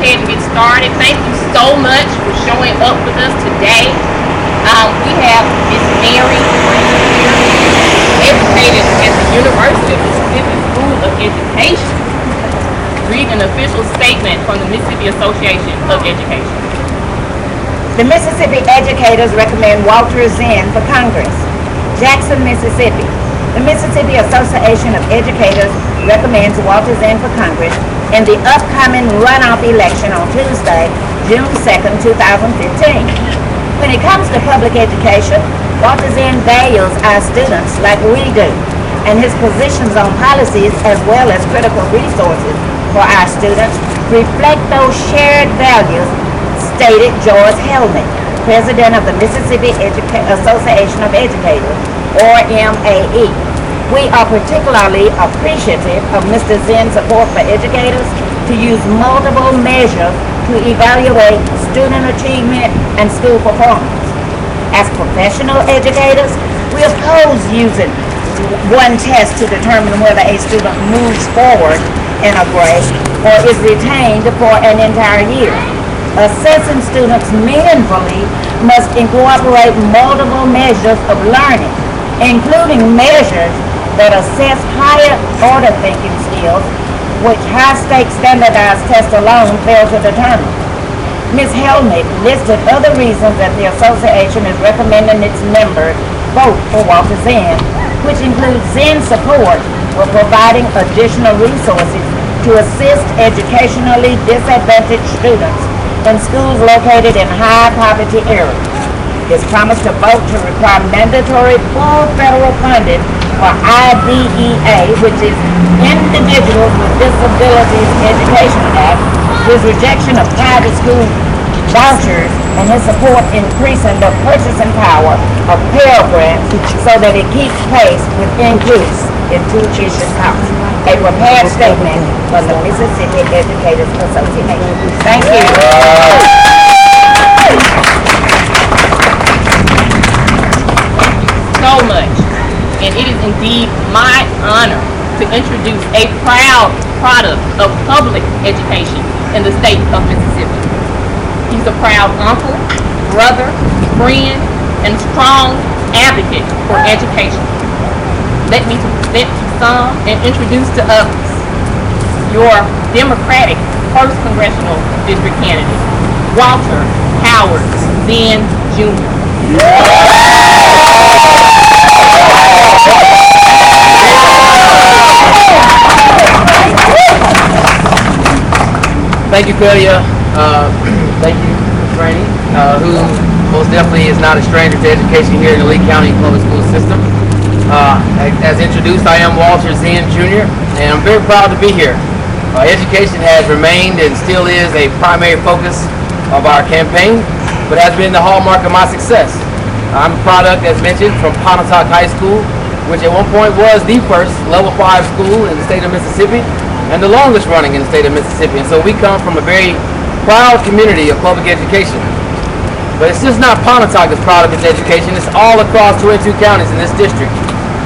ahead and get started. Thank you so much for showing up with us today. We have Miss Mary here, educated at the University of Mississippi School of Education. Read an official statement from the Mississippi Association of Education. The Mississippi educators recommend Walter Zinn for Congress. Jackson, Mississippi. The Mississippi Association of Educators recommends Walter Zinn for Congress in the upcoming runoff election on Tuesday, June 2nd, 2015. When it comes to public education, Walter Zinn values our students like we do, and his positions on policies as well as critical resources for our students reflect those shared values, stated George Helmick, president of the Mississippi Association of Educators, or MAE. We are particularly appreciative of Mr. Zinn's support for educators to use multiple measures to evaluate student achievement and school performance. As professional educators, we oppose using one test to determine whether a student moves forward in a grade or is retained for an entire year. Assessing students meaningfully must incorporate multiple measures of learning, including measures that assess higher order thinking skills, which high-stakes standardized tests alone fail to determine. Ms. Helmick listed other reasons that the association is recommending its members vote for Walter Zinn, which includes Zinn's support for providing additional resources to assist educationally disadvantaged students in schools located in high-poverty areas. His promise to vote to require mandatory full federal funding for IDEA, which is Individuals with Disabilities Education Act, his rejection of private school vouchers, and his support increasing the purchasing power of Pell Grants so that it keeps pace with increase in tuition costs. A prepared statement from the Mississippi Educators Association. Thank you. So much, and it is indeed my honor to introduce a proud product of public education in the state of Mississippi. He's a proud uncle, brother, friend, and strong advocate for education. Let me present to some and introduce to others your Democratic 1st Congressional District candidate, Walter Howard Zinn Jr. Thank you, Claudia. Thank you, Franny, who most definitely is not a stranger to education here in the Lee County Public School System. As introduced, I am Walter Zinn Jr., and I'm very proud to be here. Education has remained and still is a primary focus of our campaign, but has been the hallmark of my success. I'm a product, as mentioned, from Pontotoc High School, which at one point was the first level 5 school in the state of Mississippi and the longest running in the state of Mississippi. And so we come from a very proud community of public education. But it's just not Pontotoc that's proud of its education. It's all across 22 counties in this district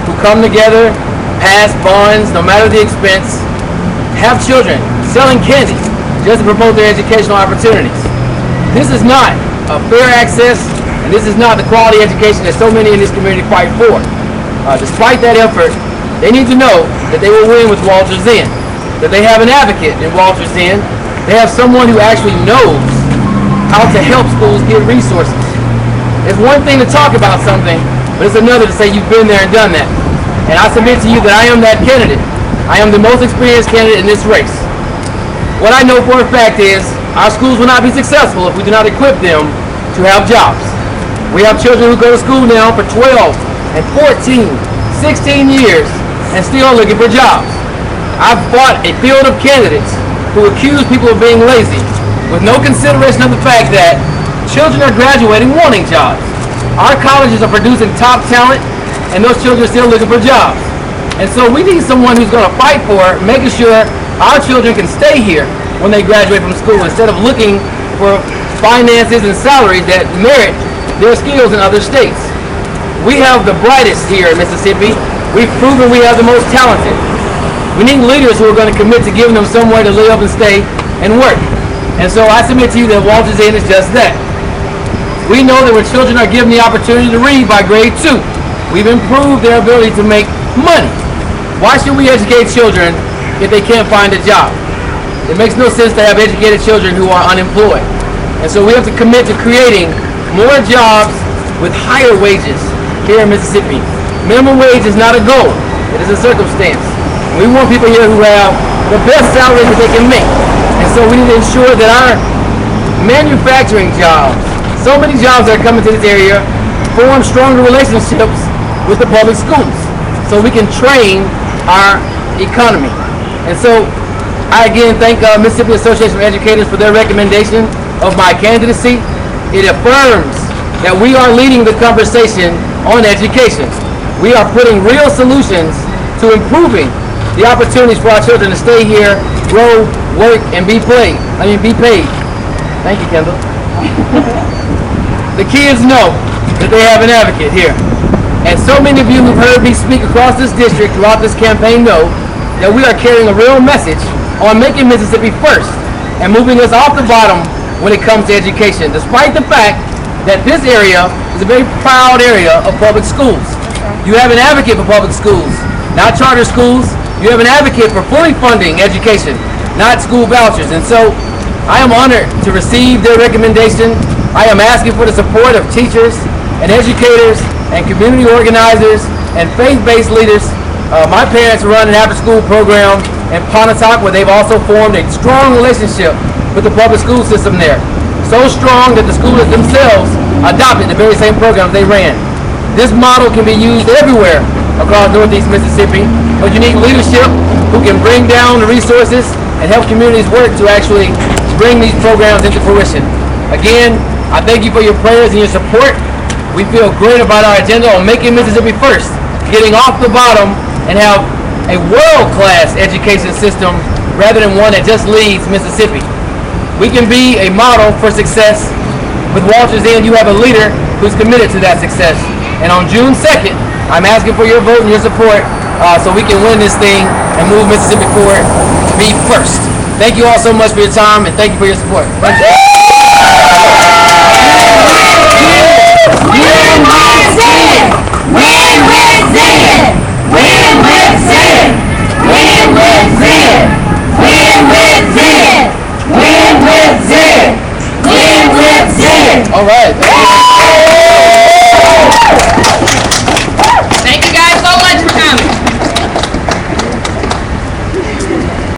who come together, pass bonds, no matter the expense, have children selling candy just to promote their educational opportunities. This is not a fair access, and this is not the quality education that so many in this community fight for. Despite that effort, they need to know that they will win with Walter Zinn, that they have an advocate in Walter Zinn. They have someone who actually knows how to help schools get resources. It's one thing to talk about something, but it's another to say you've been there and done that. And I submit to you that I am that candidate. I am the most experienced candidate in this race. What I know for a fact is our schools will not be successful if we do not equip them to have jobs. We have children who go to school now for 12 and 14, 16 years and still looking for jobs. I've fought a field of candidates who accuse people of being lazy with no consideration of the fact that children are graduating wanting jobs. Our colleges are producing top talent and those children are still looking for jobs. And so we need someone who's going to fight for making sure our children can stay here when they graduate from school instead of looking for finances and salaries that merit their skills in other states. We have the brightest here in Mississippi. We've proven we have the most talented. We need leaders who are going to commit to giving them somewhere to live and stay and work. And so I submit to you that Walter Zinn is just that. We know that when children are given the opportunity to read by grade 2, we've improved their ability to make money. Why should we educate children if they can't find a job? It makes no sense to have educated children who are unemployed. And so we have to commit to creating more jobs with higher wages here in Mississippi. Minimum wage is not a goal, it is a circumstance. We want people here who have the best salaries that they can make. And so we need to ensure that our manufacturing jobs, so many jobs that are coming to this area, form stronger relationships with the public schools so we can train our economy. And so I again thank Mississippi Association of Educators for their recommendation of my candidacy. It affirms that we are leading the conversation on education. We are putting real solutions to improving the opportunities for our children to stay here, grow, work, and be paid. Thank you, Kendall. The kids know that they have an advocate here. And so many of you who've heard me speak across this district throughout this campaign know that we are carrying a real message on making Mississippi first and moving us off the bottom when it comes to education, despite the fact that this area is a very proud area of public schools. You have an advocate for public schools, not charter schools. You have an advocate for fully funding education, not school vouchers. And so I am honored to receive their recommendation. I am asking for the support of teachers and educators and community organizers and faith-based leaders. My parents run an after-school program in Pontotoc where they've also formed a strong relationship with the public school system there. So strong that the schools themselves adopted the very same programs they ran. This model can be used everywhere across Northeast Mississippi, but you need leadership who can bring down the resources and help communities work to actually bring these programs into fruition. Again, I thank you for your prayers and your support. We feel great about our agenda on making Mississippi first, getting off the bottom and have a world-class education system rather than one that just leads Mississippi. We can be a model for success. With Walter Zinn, you have a leader who's committed to that success. And on June 2nd, I'm asking for your vote and your support so we can win this thing and move Mississippi forward to be first. Thank you all so much for your time and thank you for your support. Thank you. Win with Zinn! Win with Zinn!